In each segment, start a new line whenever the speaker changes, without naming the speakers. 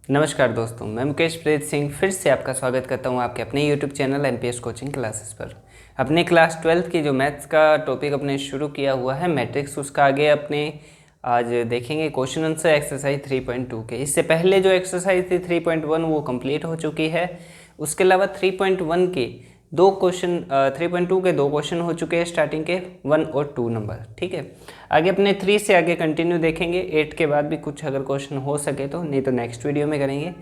नमस्कार दोस्तों, मैं मुकेश प्रीत सिंह फिर से आपका स्वागत करता हूं आपके अपने YouTube channel NPS coaching classes पर। अपने क्लास 12th की जो मैथ्स का टॉपिक अपने शुरू किया हुआ है मैट्रिक्स, उसका आगे अपने आज देखेंगे क्वेश्चन आंसर एक्सरसाइज 3.2 के। इससे पहले जो एक्सरसाइज थी 3.1 वो कंप्लीट हो चुकी है। उसके अलावा 3.1 के दो क्वेश्चन 3.2 के दो क्वेश्चन हो चुके हैं, स्टार्टिंग के 1 और 2 नंबर। ठीक है, आगे अपने 3 से आगे कंटिन्यू देखेंगे। 8 के बाद भी कुछ अगर क्वेश्चन हो सके तो, नहीं तो नेक्स्ट वीडियो में करेंगे।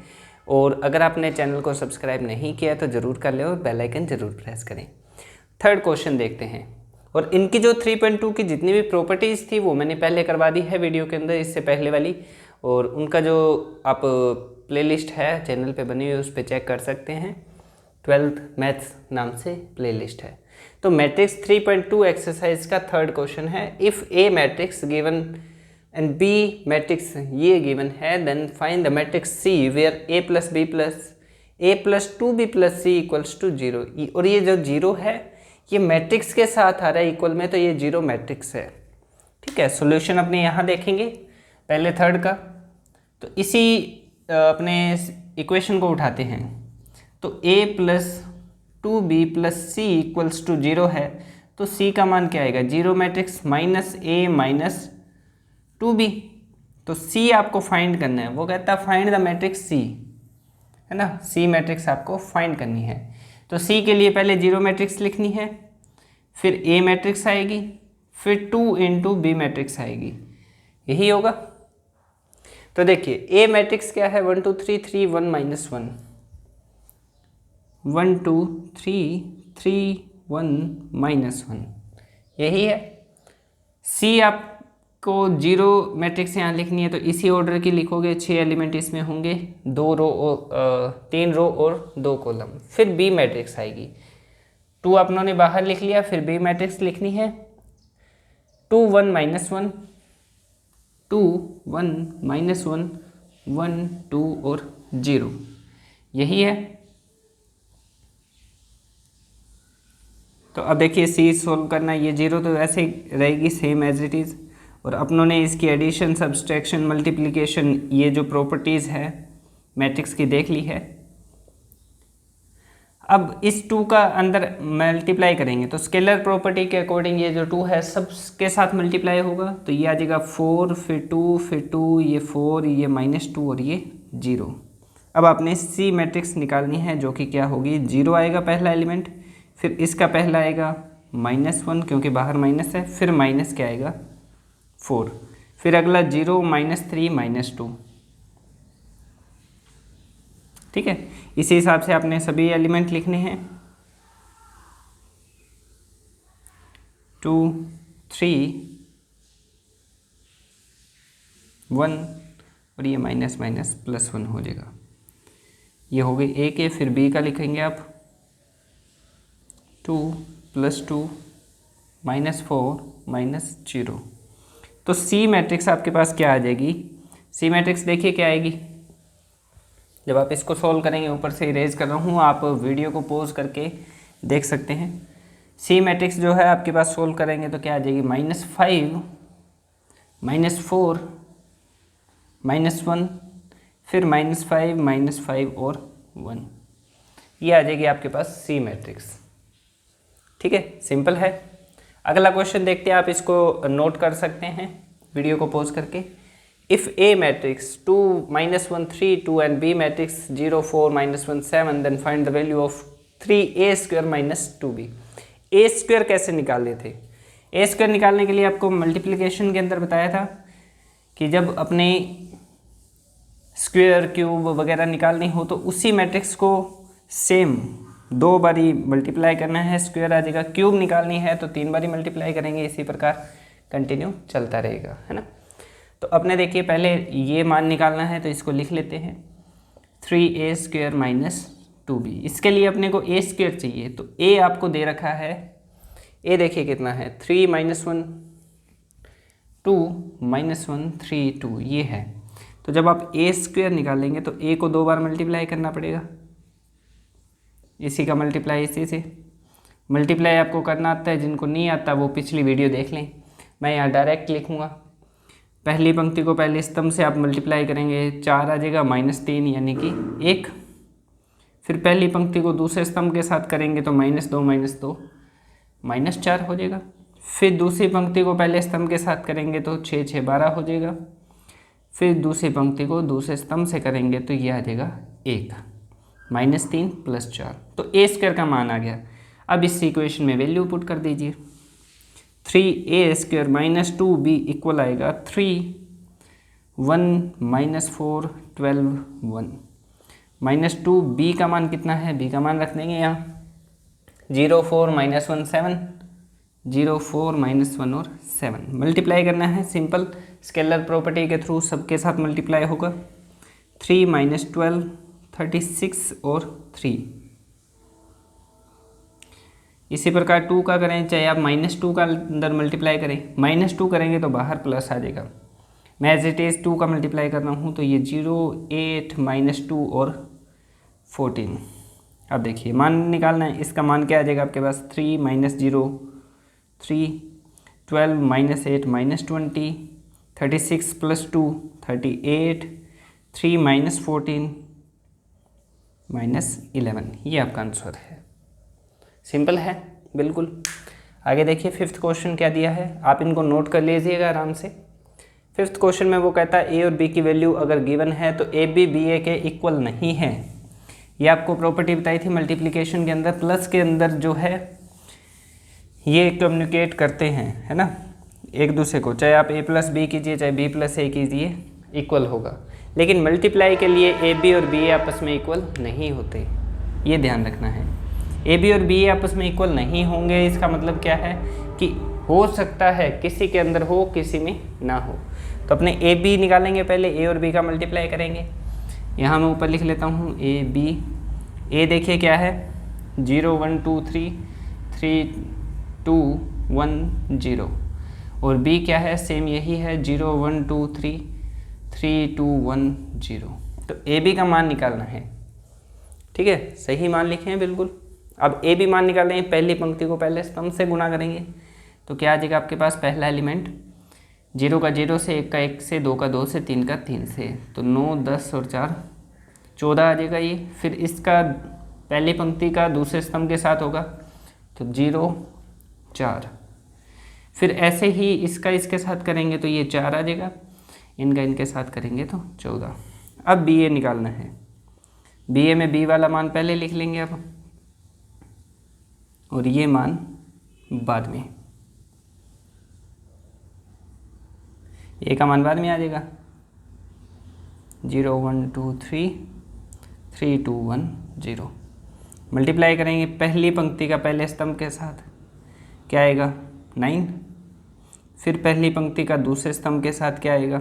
और अगर आपने चैनल को सब्सक्राइब नहीं किया तो ज़रूर कर ले और बेल आइकन ज़रूर प्रेस करें। थर्ड क्वेश्चन देखते हैं। और इनकी जो 3.2 की जितनी भी प्रॉपर्टीज़ थी वो मैंने पहले करवा दी है वीडियो के अंदर, इससे पहले वाली। और उनका जो आप प्लेलिस्ट है चैनल पे बनी हुई उस पर चेक कर सकते हैं। 12th मैथ्स नाम से प्लेलिस्ट है। तो मैट्रिक्स 3.2 एक्सरसाइज का थर्ड क्वेश्चन है। If A matrix given and B matrix ये गिवन है, then find the matrix C where A plus B plus A plus 2b plus C equals to 0। और ये जो 0 है ये मैट्रिक्स के साथ आ रहा है इक्वल में, तो ये 0 मैट्रिक्स है। ठीक है, सॉल्यूशन अपने यहाँ देखेंगे पहले थर्ड का। तो इसी अपने इक्वेशन को उठाते हैं। तो a plus 2b plus C equals to 0 है, तो c का मान क्या आएगा? 0 matrix minus a minus 2b। तो c आपको फाइंड करना है। वो कहता है फाइंड द मैट्रिक्स c, है ना। c मैट्रिक्स आपको फाइंड करनी है। तो c के लिए पहले 0 मैट्रिक्स लिखनी है, फिर a मैट्रिक्स आएगी, फिर 2 इंटू बी मैट्रिक्स आएगी। यही होगा। तो देखिए a मैट्रिक्स क्या है? 1 2 3 3 1 माइनस 1, 1 2 3 3 1 माइनस 1, यही है। सी आपको 0 मैट्रिक्स यहाँ लिखनी है, तो इसी ऑर्डर की लिखोगे। 6 एलिमेंट इसमें होंगे, 3 रो और 2 कॉलम। फिर बी मैट्रिक्स आएगी। 2 अपनों ने बाहर लिख लिया, फिर बी मैट्रिक्स लिखनी है। 2 1 माइनस 1, 2 1 माइनस 1 1 2 और 0, यही है। तो अब देखिए सी सोल्व करना, ये 0 तो ऐसे रहेगी सेम एज इट इज़। और अपनों ने इसकी एडिशन सब्सट्रैक्शन मल्टीप्लिकेशन ये जो प्रॉपर्टीज़ है मैट्रिक्स की देख ली है। अब इस 2 का अंदर मल्टीप्लाई करेंगे तो स्केलर प्रॉपर्टी के अकॉर्डिंग ये जो 2 है सब के साथ मल्टीप्लाई होगा। तो ये आ जाएगा 4 फिर 2 फिर 2, ये 4 ये -2 और ये 0। अब आपने सी मैट्रिक्स निकालनी है जो कि क्या होगी? 0 आएगा पहला एलिमेंट, फिर इसका पहला आएगा -1 क्योंकि बाहर माइनस है, फिर माइनस क्या आएगा? 4, फिर अगला 0 -3 -2। ठीक है, इसी हिसाब से आपने सभी एलिमेंट लिखने हैं। 2 3 1 और ये माइनस माइनस +1 हो जाएगा। ये हो गई ए के। फिर बी का लिखेंगे आप 2 + 2 -4 -0। तो सी मैट्रिक्स आपके पास क्या आ जाएगी? सी मैट्रिक्स देखिए क्या आएगी जब आप इसको सॉल्व करेंगे। ऊपर से इरेज कर रहा हूँ, आप वीडियो को पॉज करके देख सकते हैं। सी मैट्रिक्स जो है आपके पास सोल्व करेंगे तो क्या आ जाएगी? -5 -4 -1, फिर -5 -5 और 1, ये आ जाएगी आपके पास सी मैट्रिक्स। ठीक है, सिंपल है। अगला क्वेश्चन देखते हैं, आप इसको नोट कर सकते हैं वीडियो को पॉज करके। If A matrix 2 -1 3 2 and B matrix 0 4 -1 7, then find the value of 3a² - 2b। A square कैसे निकालने थे? ए स्क्वायर निकालने के लिए आपको मल्टीप्लिकेशन के अंदर बताया था कि जब अपने स्क्वायर क्यूब वगैरह निकालनी हो तो उसी मैट्रिक्स को सेम 2 बारी मल्टीप्लाई करना है, स्क्वायर आ जाएगा। क्यूब निकालनी है तो 3 बारी मल्टीप्लाई करेंगे। इसी प्रकार कंटिन्यू चलता रहेगा, है ना। तो अपने देखिए पहले ये मान निकालना है तो इसको लिख लेते हैं 3a² - 2b। इसके लिए अपने को a² चाहिए, तो a आपको दे रखा है। a देखिए कितना है? 3 -1 2 -1 3 2, ये है। तो जब आप a² निकालेंगे तो a को 2 बार मल्टीप्लाई करना पड़ेगा। इसी का मल्टीप्लाई इसी से। मल्टीप्लाई आपको करना आता है, जिनको नहीं आता वो पिछली वीडियो देख लें। मैं यहाँ डायरेक्ट लिखूँगा पहली पंक्ति को पहले स्तंभ से आप मल्टीप्लाई करेंगे, 4 आ जाएगा, -3 यानी कि 1। फिर पहली पंक्ति को दूसरे स्तंभ के साथ करेंगे तो -2 -4 हो जाएगा। फिर दूसरी पंक्ति को पहले स्तंभ के साथ करेंगे तो 6 6 12 हो जाएगा। फिर दूसरी पंक्ति को दूसरे स्तंभ से करेंगे तो ये आ जाएगा 1, -3 + 4, तो a² का मान आ गया। अब इस इक्वेशन में वैल्यू पुट कर दीजिए, 3a² - 2b इक्वल आएगा 3 1 -4 12 1 -2b का मान कितना है, b का मान रख देंगे यहाँ 0 4 -1 7, 0 4 -1 और 7। मल्टीप्लाई करना है, सिंपल स्केलर प्रॉपर्टी के थ्रू सबके साथ मल्टीप्लाई होगा। 3 - 12 36 और 3। इसी प्रकार 2 का करें, चाहे आप -2 का अंदर मल्टीप्लाई करें, -2 करेंगे तो बाहर प्लस आ जाएगा। मैं एज इट इज़ 2 का मल्टीप्लाई कर रहा हूँ तो ये 0 8 -2 और 14। अब देखिए मान निकालना है, इसका मान क्या आ जाएगा आपके पास, 3 - 0 3 12 - 8 -20 36 + 2 38 3 - 14 -11। ये आपका आंसर है। सिंपल है बिल्कुल। आगे देखिए 5th क्वेश्चन क्या दिया है, आप इनको नोट कर लीजिएगा आराम से। 5th क्वेश्चन में वो कहता है ए और बी की वैल्यू अगर गिवन है तो ए बी बी ए के इक्वल नहीं है। ये आपको प्रॉपर्टी बताई थी मल्टीप्लिकेशन के अंदर, प्लस के अंदर जो है ये कम्युनिकेट करते हैं, है ना, एक दूसरे को, चाहे आप a + b कीजिए चाहे b + a कीजिए, इक्वल होगा। लेकिन मल्टीप्लाई के लिए ए बी और बी ए आपस में इक्वल नहीं होते, ये ध्यान रखना है। ए बी और बी ए आपस में इक्वल नहीं होंगे, इसका मतलब क्या है कि हो सकता है किसी के अंदर हो किसी में ना हो। तो अपने ए बी निकालेंगे, पहले ए और बी का मल्टीप्लाई करेंगे। यहाँ मैं ऊपर लिख लेता हूँ ए बी। ए देखिए क्या है, 0 1 2 3 3 2 1 0, और बी क्या है, सेम यही है 0 1 2 3 3 2 1 0। तो ए बी का मान निकालना है, ठीक है, सही मान लिखे हैं बिल्कुल। अब ए बी मान निकालेंगे, पहली पंक्ति को पहले स्तंभ से गुणा करेंगे तो क्या आ जाएगा आपके पास, पहला एलिमेंट 0 का 0 से, 1 का 1 से, 2 का 2 से, 3 का 3 से, तो 9 10 और 4 14 आ जाएगा ये। फिर इसका पहली पंक्ति का दूसरे स्तंभ के साथ होगा तो 0 4। फिर ऐसे ही इसका इसके साथ करेंगे तो ये 4 आ जाएगा, इनका इनके साथ करेंगे तो 14। अब बी ए निकालना है, बी ए में बी वाला मान पहले लिख लेंगे अब, और ये मान बाद में, ए का मान बाद में आ जाएगा 0 1 2 3 3 2 1 0। मल्टीप्लाई करेंगे पहली पंक्ति का पहले स्तंभ के साथ, क्या आएगा 9। फिर पहली पंक्ति का दूसरे स्तंभ के साथ क्या आएगा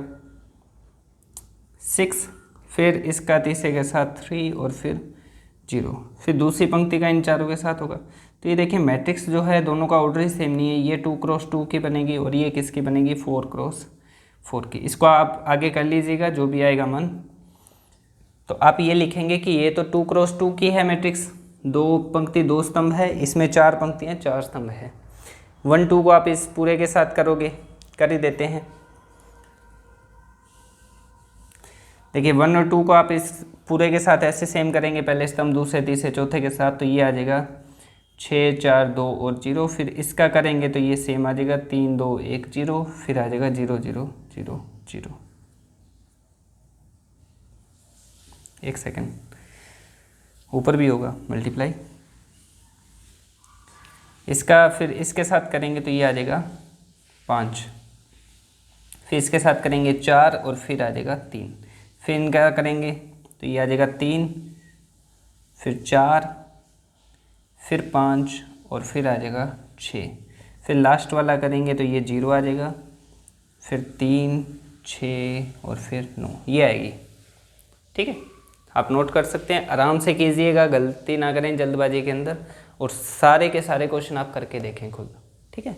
6। फिर इसका तीसरे के साथ 3 और फिर 0। फिर दूसरी पंक्ति का इन चारों के साथ होगा। तो ये देखिए मैट्रिक्स जो है दोनों का ऑर्डर ही सेम नहीं है, ये 2 क्रॉस 2 की बनेगी और ये किसकी बनेगी 4 क्रॉस 4 की। इसको आप आगे कर लीजिएगा जो भी आएगा मन। तो आप ये लिखेंगे कि ये तो 2 क्रॉस 2 की है मैट्रिक्स, 2 पंक्ति 2 स्तंभ है, इसमें 4 पंक्तियाँ 4 स्तंभ है। 1 2 को आप इस पूरे के साथ करोगे, कर ही देते हैं। देखिए 1 और 2 को आप इस पूरे के साथ ऐसे सेम करेंगे, पहले स्तंभ दूसरे तीसरे चौथे के साथ, तो ये आ जाएगा 6 4 2 और 0। फिर इसका करेंगे तो ये सेम आ जाएगा 3 2 1 0। फिर आ जाएगा 0 0 0 0। एक सेकेंड, ऊपर भी होगा मल्टीप्लाई, इसका फिर इसके साथ करेंगे तो ये आ जाएगा 5। फिर इसके साथ करेंगे 4 और फिर आ जाएगा 3। फिर इनका करेंगे तो ये आ जाएगा 3, फिर 4, फिर 5 और फिर आ जाएगा 6। फिर लास्ट वाला करेंगे तो ये 0 आ जाएगा, फिर 3 6 और फिर 9, ये आएगी। ठीक है, आप नोट कर सकते हैं, आराम से कीजिएगा, गलती ना करें जल्दबाजी के अंदर, और सारे के सारे क्वेश्चन आप करके देखें खुद। ठीक है,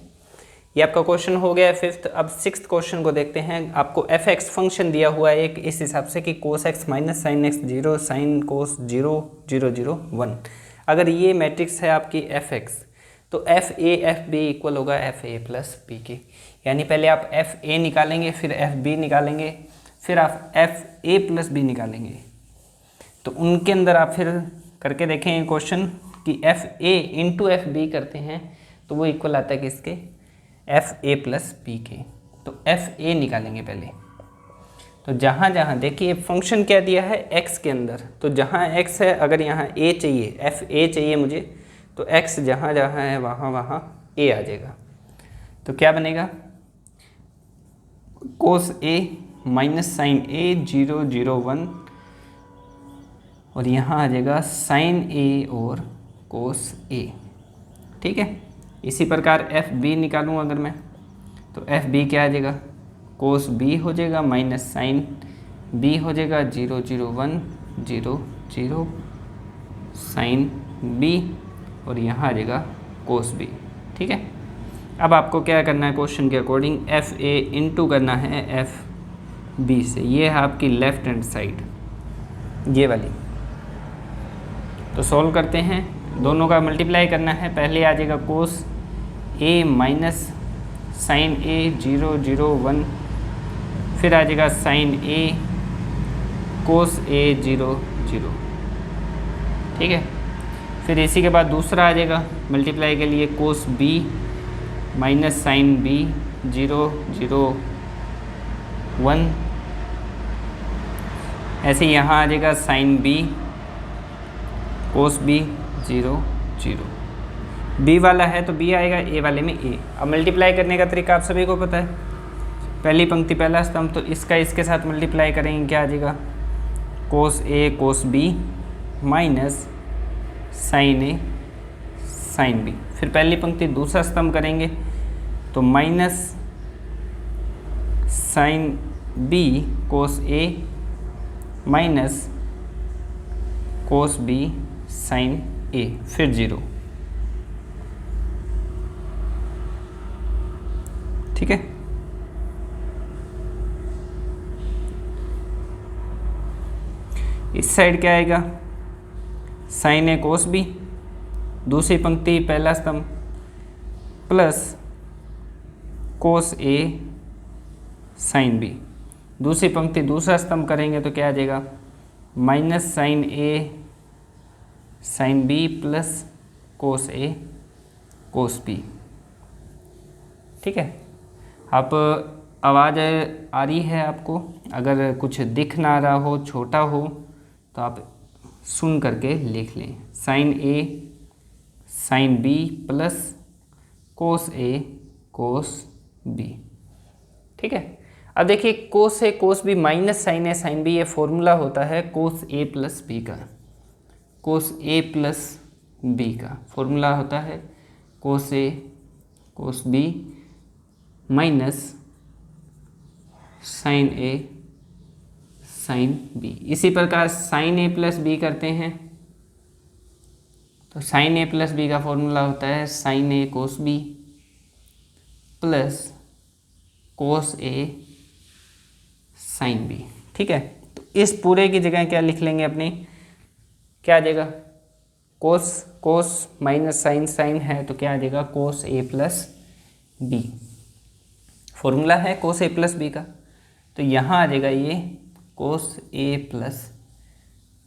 ये आपका क्वेश्चन हो गया 5th। अब 6th क्वेश्चन को देखते हैं। आपको f(x) फंक्शन दिया हुआ है एक इस हिसाब से कि cos x minus sine x 0 sine cos 0 0 0 1। अगर ये मैट्रिक्स है आपकी f(x) तो f(a) f(b) इक्वल होगा f(a) प्लस b के। यानी पहले आप एफ ए निकालेंगे, फिर एफ बी निकालेंगे, फिर आप एफ ए प्लस बी निकालेंगे। तो उनके अंदर आप फिर करके देखें क्वेश्चन कि F A into F B करते हैं तो वो इक्वल आता है किसके, एफ ए प्लस बी के। तो एफ ए निकालेंगे पहले। तो जहाँ जहाँ देखिए फंक्शन क्या दिया है एक्स के अंदर, तो जहाँ एक्स है अगर यहाँ ए चाहिए, एफ ए चाहिए मुझे, तो एक्स जहाँ जहाँ है वहाँ वहाँ ए आ जाएगा। तो क्या बनेगा, कोस ए माइनस साइन ए 0 0 1, और यहाँ आ जाएगा साइन ए और कोस ए। ठीक है, इसी प्रकार एफ बी निकालूँ अगर मैं, तो एफ बी क्या आ जाएगा, कोस बी हो जाएगा माइनस साइन बी हो जाएगा 0 0 1 0 0 साइन बी, और यहाँ आ जाएगा कोस बी। ठीक है, अब आपको क्या करना है, क्वेश्चन के अकॉर्डिंग एफ ए इंटू करना है एफ बी से। ये है आपकी लेफ्ट हैंड साइड, ये वाली। तो सॉल्व करते हैं, दोनों का मल्टीप्लाई करना है। पहले आ जाएगा कोस ए माइनस साइन ए 0 0 1, फिर आ जाएगा साइन ए कोस ए 0 0। ठीक है, फिर इसी के बाद दूसरा आ जाएगा मल्टीप्लाई के लिए cos B minus sine B 0 0 1, ऐसे यहाँ आ जाएगा sine B cos B 0 0। B वाला है तो बी आएगा, ए वाले में ए। अब मल्टीप्लाई करने का तरीका आप सभी को पता है, पहली पंक्ति पहला स्तंभ, तो इसका इसके साथ मल्टीप्लाई करेंगे, क्या आ जाएगा, कोस ए कोस बी माइनस साइन ए साइन बी। फिर पहली पंक्ति दूसरा स्तंभ करेंगे तो माइनस साइन बी कोस ए माइनस कोस बी साइन ए, फिर 0। ठीक है, इस साइड क्या आएगा, साइन ए कोस बी, दूसरी पंक्ति पहला स्तंभ प्लस कोस ए साइन बी, दूसरी पंक्ति दूसरा स्तंभ करेंगे तो क्या आ जाएगा, माइनस साइन ए साइन बी प्लस कोस ए कोस बी। ठीक है, आप आवाज़ आ रही है आपको, अगर कुछ दिख ना रहा हो, छोटा हो, तो आप सुन करके लिख लें, साइन ए साइन बी प्लस कोस ए कोस बी। ठीक है, अब देखिए कोस ए कोस बी माइनस साइन ए साइन बी, ये फॉर्मूला होता है कोस ए प्लस बी का। कोस ए प्लस बी का फॉर्मूला होता है कोस ए कोस बी माइनस साइन ए साइन बी। इसी प्रकार साइन ए प्लस बी करते हैं तो साइन ए प्लस बी का फॉर्मूला होता है साइन ए कोस बी प्लस कोस ए साइन बी। ठीक है, तो इस पूरे की जगह क्या लिख लेंगे अपने, क्या आ जाएगा, कोस कोस माइनस साइन साइन है तो क्या आ जाएगा, कोस ए प्लस बी। फॉर्मूला है कोस ए प्लस बी का, तो यहाँ आ जाएगा ये कोस ए प्लस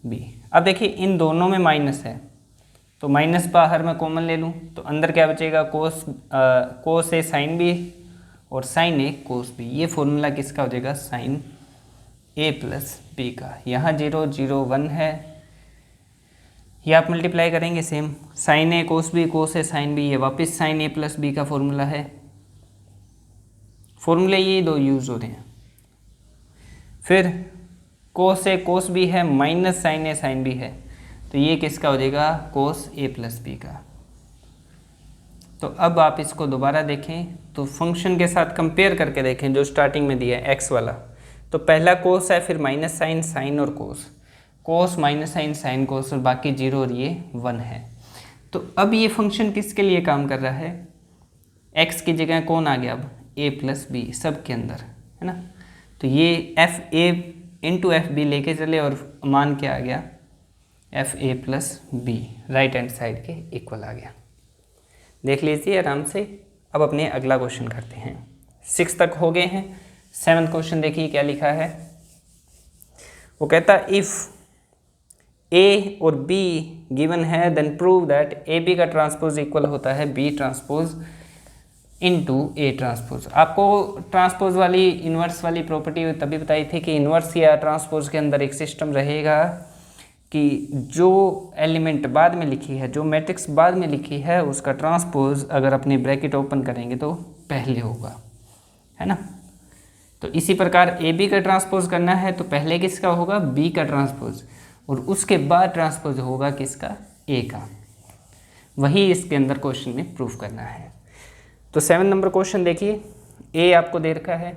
बी। अब देखिए इन दोनों में माइनस है तो माइनस बाहर मैं कॉमन ले लूँ तो अंदर क्या बचेगा, कोस ए साइन बी और साइन ए कोस बी। ये फॉर्मूला किसका हो जाएगा, साइन ए प्लस बी का। यहाँ 0 0 1 है, ये आप मल्टीप्लाई करेंगे सेम, साइन ए कोस ए साइन बी, ये वापस साइन ए प्लस बी का फॉर्मूला है। फॉर्मूले ये दो यूज़ हो रहे हैं। फिर कोस ए कोस बी है माइनस साइन ए साइन बी है, तो ये किसका हो जाएगा, कोस ए प्लस बी का। तो अब आप इसको दोबारा देखें तो फंक्शन के साथ कंपेयर करके देखें जो स्टार्टिंग में दिया है एक्स वाला। तो पहला कोस है, फिर माइनस साइन साइन और cos, cos minus sine sine cos, और बाकी 0 और ये 1 है। तो अब ये फंक्शन किसके लिए काम कर रहा है, एक्स की जगह कौन आ गया, अब ए प्लस बी सब के अंदर है ना। तो ये F A into F B लेके चले और मान क्या आ गया, F A plus B right hand side के इक्वल आ गया। देख लीजिए आराम से। अब अपने अगला क्वेश्चन करते हैं 6 तक हो गए हैं। 7th क्वेश्चन देखिए क्या लिखा है। वो कहता है इफ़ ए और बी गिवन है then prove that A B का ट्रांसपोज इक्वल होता है B transpose into A transpose. आपको ट्रांसपोज वाली इन्वर्स वाली प्रॉपर्टी तभी बताई थी कि इन्वर्स या ट्रांसपोज के अंदर एक सिस्टम रहेगा कि जो एलिमेंट बाद में लिखी है, जो मैट्रिक्स बाद में लिखी है, उसका ट्रांसपोज अगर अपनी ब्रैकेट ओपन करेंगे तो पहले होगा, है ना। तो इसी प्रकार ए बी का ट्रांसपोज करना है तो पहले किसका होगा, बी का ट्रांसपोज, और उसके बाद ट्रांसपोज होगा किसका, ए का। वही इसके अंदर क्वेश्चन में प्रूफ करना है। तो 7 नंबर क्वेश्चन देखिए, ए आपको दे रखा है,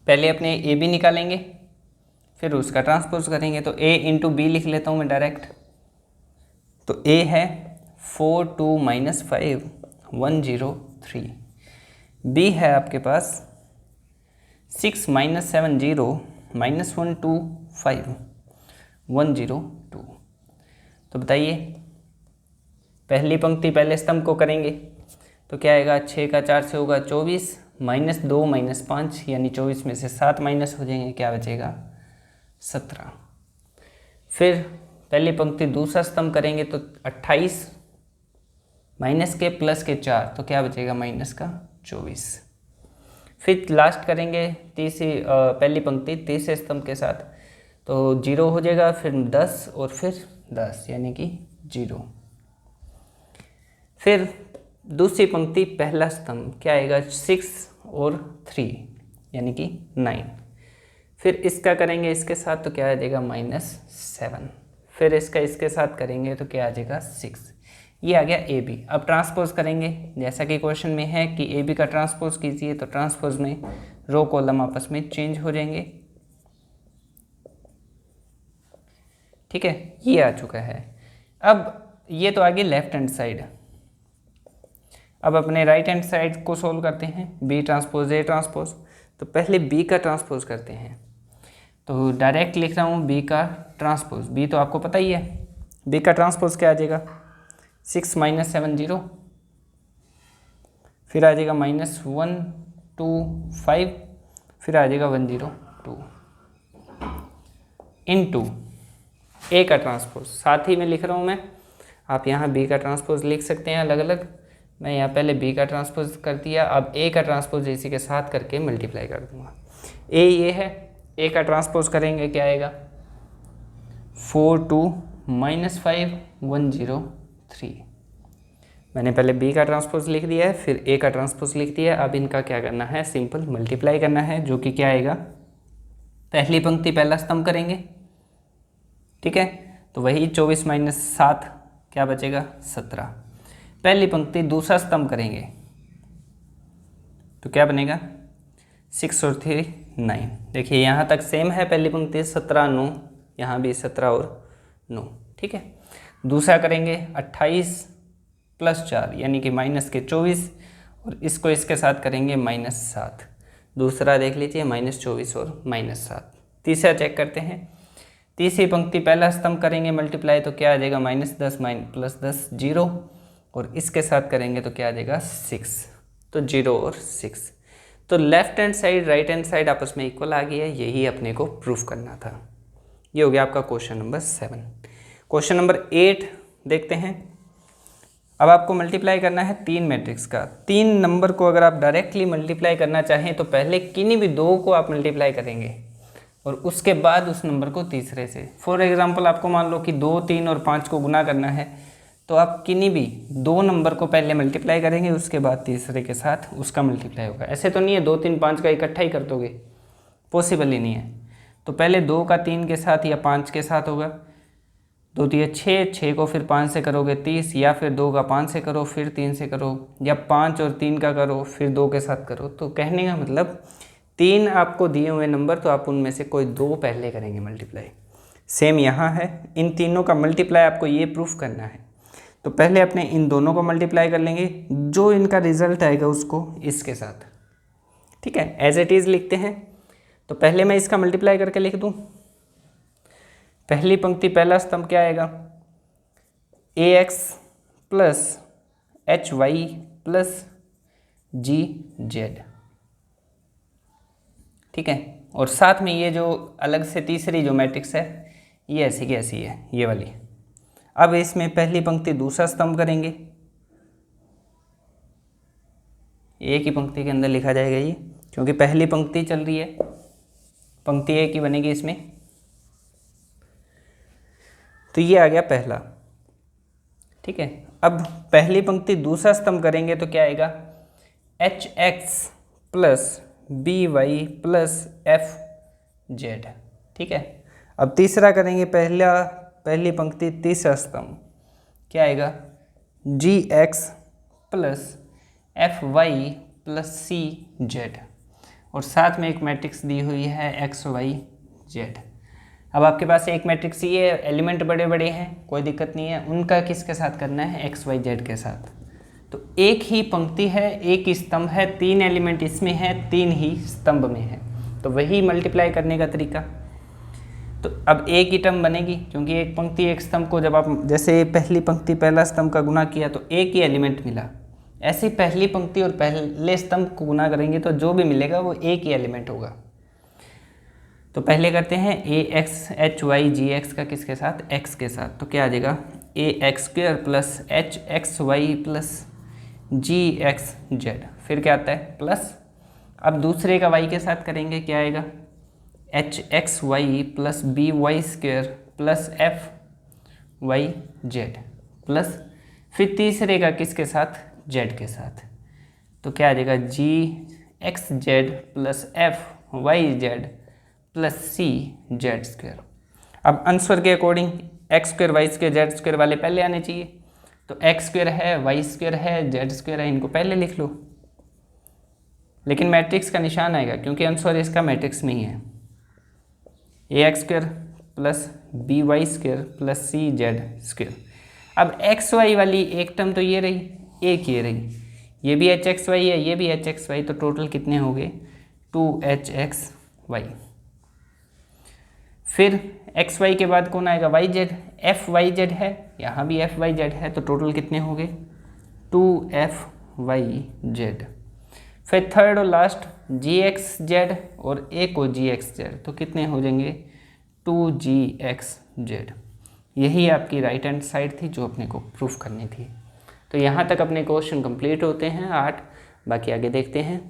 पहले अपने ए बी निकालेंगे फिर उसका ट्रांसपोज करेंगे। तो ए इंटू बी लिख लेता हूँ मैं डायरेक्ट। तो ए है 4 2 -5 103, बी है आपके पास 6 -7 0 -1 2 5 102। तो बताइए पहली पंक्ति पहले स्तंभ को करेंगे तो क्या आएगा, 6 का 4 से होगा 24, -2 -5 यानी 24 में से 7 माइनस हो जाएंगे, क्या बचेगा 17। फिर पहली पंक्ति दूसरा स्तंभ करेंगे तो 28 माइनस के प्लस के 4 तो क्या बचेगा -24। फिर लास्ट करेंगे पहली पंक्ति तीसरे स्तंभ के साथ तो 0 हो जाएगा, फिर 10 और फिर 10 यानी कि 0। फिर दूसरी पंक्ति पहला स्तंभ क्या आएगा, 6 और 3 यानी कि 9। फिर इसका करेंगे इसके साथ तो क्या आ जाएगा -7। फिर इसका इसके साथ करेंगे तो क्या आ जाएगा 6। ये आ गया ए बी। अब ट्रांसपोज करेंगे जैसा कि क्वेश्चन में है कि ए बी का ट्रांसपोज कीजिए, तो ट्रांसपोज में रो कॉलम आपस में चेंज हो जाएंगे, ठीक है। ये आ चुका है। अब ये तो आ गई लेफ्ट हैंड साइड। अब अपने राइट हैंड साइड को सोल्व करते हैं, बी ट्रांसपोज ए ट्रांसपोज। तो पहले बी का ट्रांसपोज करते हैं, तो डायरेक्ट लिख रहा हूँ बी का ट्रांसपोज। बी तो आपको पता ही है, बी का ट्रांसपोज क्या आ जाएगा, 6 -7 0, फिर आ जाएगा -1 2 5, फिर आ जाएगा 102 इनटू ए का ट्रांसपोज। साथ ही में लिख रहा हूँ मैं, आप यहाँ बी का ट्रांसपोज लिख सकते हैं अलग अलग। मैं यहाँ पहले बी का ट्रांसपोज कर दिया, अब ए का ट्रांसपोज इसी के साथ करके मल्टीप्लाई कर दूंगा। ए ये है, ए का ट्रांसपोज करेंगे क्या आएगा 4 2 -5 103। मैंने पहले बी का ट्रांसपोज लिख दिया है, फिर ए का ट्रांसपोज लिख दिया है। अब इनका क्या करना है, सिंपल मल्टीप्लाई करना है, जो कि क्या आएगा, पहली पंक्ति पहला स्तंभ करेंगे, ठीक है। तो वही 24 - 7 क्या बचेगा 17। पहली पंक्ति दूसरा स्तंभ करेंगे तो क्या बनेगा 6 और 3 9। देखिए यहाँ तक सेम है, पहली पंक्ति 17 9, यहाँ भी 17 और 9, ठीक है। दूसरा करेंगे 28 + 4 यानी कि -24, और इसको इसके साथ करेंगे -7। दूसरा देख लीजिए -24 और -7। तीसरा चेक करते हैं, तीसरी पंक्ति पहला स्तंभ करेंगे मल्टीप्लाई तो क्या आ जाएगा -10 + 10 0, और इसके साथ करेंगे तो क्या आ जाएगा 6, तो 0 और 6। तो left hand side right hand side आपस में इक्वल आ गई है, यही अपने को प्रूफ करना था। ये हो गया आपका क्वेश्चन नंबर 7। क्वेश्चन नंबर 8 देखते हैं। अब आपको मल्टीप्लाई करना है 3 मैट्रिक्स का। 3 नंबर को अगर आप डायरेक्टली मल्टीप्लाई करना चाहें तो पहले किन्हीं भी 2 को आप मल्टीप्लाई करेंगे और उसके बाद उस नंबर को तीसरे से। फॉर एग्जांपल आपको मान लो कि 2 3 और 5 को गुना करना है, तो आप किन्हीं भी 2 नंबर को पहले मल्टीप्लाई करेंगे, उसके बाद तीसरे के साथ उसका मल्टीप्लाई होगा। ऐसे तो नहीं है 2 3 5 का इकट्ठा ही कर दोगे, पॉसिबल ही नहीं है। तो पहले 2 का 3 के साथ या 5 के साथ होगा, 2 3 6, 6 को फिर 5 से करोगे 30, या फिर 2 का 5 से करो फिर 3 से करो, या 5 और 3 का करो फिर 2 के साथ करो। तो कहने का मतलब 3 आपको दिए हुए नंबर, तो आप उनमें से कोई 2 पहले करेंगे मल्टीप्लाई। सेम यहाँ है, इन तीनों का मल्टीप्लाई आपको ये प्रूफ करना है। तो पहले अपने इन दोनों को मल्टीप्लाई कर लेंगे, जो इनका रिजल्ट आएगा उसको इसके साथ, ठीक है, एज इट इज़ लिखते हैं। तो पहले मैं इसका मल्टीप्लाई करके लिख दूँ। पहली पंक्ति पहला स्तंभ क्या आएगा, ax + hy + gz, ठीक है। और साथ में ये जो अलग से तीसरी जो मैट्रिक्स है ये ऐसी की ऐसी है, ये वाली। अब इसमें पहली पंक्ति दूसरा स्तंभ करेंगे, एक ही पंक्ति के अंदर लिखा जाएगा ये, क्योंकि पहली पंक्ति चल रही है, पंक्ति एक ही बनेगी इसमें। तो ये आ गया पहला, ठीक है। अब पहली पंक्ति दूसरा स्तंभ करेंगे तो क्या आएगा, H X plus B Y plus F Z, ठीक है। अब तीसरा करेंगे, पहली पंक्ति तीसरा स्तंभ, क्या आएगा, g x plus F y plus c z, और साथ में एक मैट्रिक्स दी हुई है एक्स वाई जेड। अब आपके पास एक मैट्रिक्स ये एलिमेंट बड़े बड़े हैं, कोई दिक्कत नहीं है, उनका किसके साथ करना है, एक्स वाई जेड के साथ। तो एक ही पंक्ति है, एक ही स्तंभ है, 3 एलिमेंट इसमें है, 3 ही स्तंभ में है, तो वही मल्टीप्लाई करने का तरीका। तो अब एक ही टर्म बनेगी, क्योंकि एक पंक्ति एक स्तंभ को जब आप जैसे पहली पंक्ति पहला स्तंभ का गुना किया तो एक ही एलिमेंट मिला, ऐसे पहली पंक्ति और पहले स्तंभ को गुना करेंगे तो जो भी मिलेगा वो एक ही एलिमेंट होगा। तो पहले करते हैं ए एक्स एच वाई जी एक्स का किसके साथ, एक्स के साथ। तो क्या आ जाएगा, a x square plus h x Y plus g x z, फिर क्या आता है प्लस। अब दूसरे का वाई के साथ करेंगे, क्या आएगा, H x Y plus B Y square plus F Y Z plus, फिर तीसरे का किसके साथ, जेड के साथ। तो क्या आ जाएगा, g x z plus F Y Z plus c z square. अब आंसर के according x square y square z square वाले पहले आने चाहिए, तो एक्स स्क्वायर है, वाई स्क्वायर है, जेड स्क्वायर है, इनको पहले लिख लो, लेकिन मैट्रिक्स का निशान आएगा क्योंकि आंसर इसका मैट्रिक्स में ही है। A x square plus B Y square plus c z square. अब एक्स वाई वाली एक टर्म तो ये रही, एक ये रही, ये भी एच एक्स वाई है, ये भी एच एक्स वाई, तो टोटल कितने हो गए, 2hx वाई। फिर एक्स वाई के बाद कौन आएगा, Y Z, F Y Z है, यहाँ भी एफ वाई जेड है, तो टोटल कितने हो गए, 2f(y)z। फिर थर्ड और लास्ट जी एक्स जेड और एक को जी एक्स जेड, तो कितने हो जाएंगे, 2gx(z). यही आपकी राइट हैंड साइड थी जो अपने को प्रूफ करनी थी। तो यहाँ तक अपने क्वेश्चन कंप्लीट होते हैं 8, बाकी आगे देखते हैं।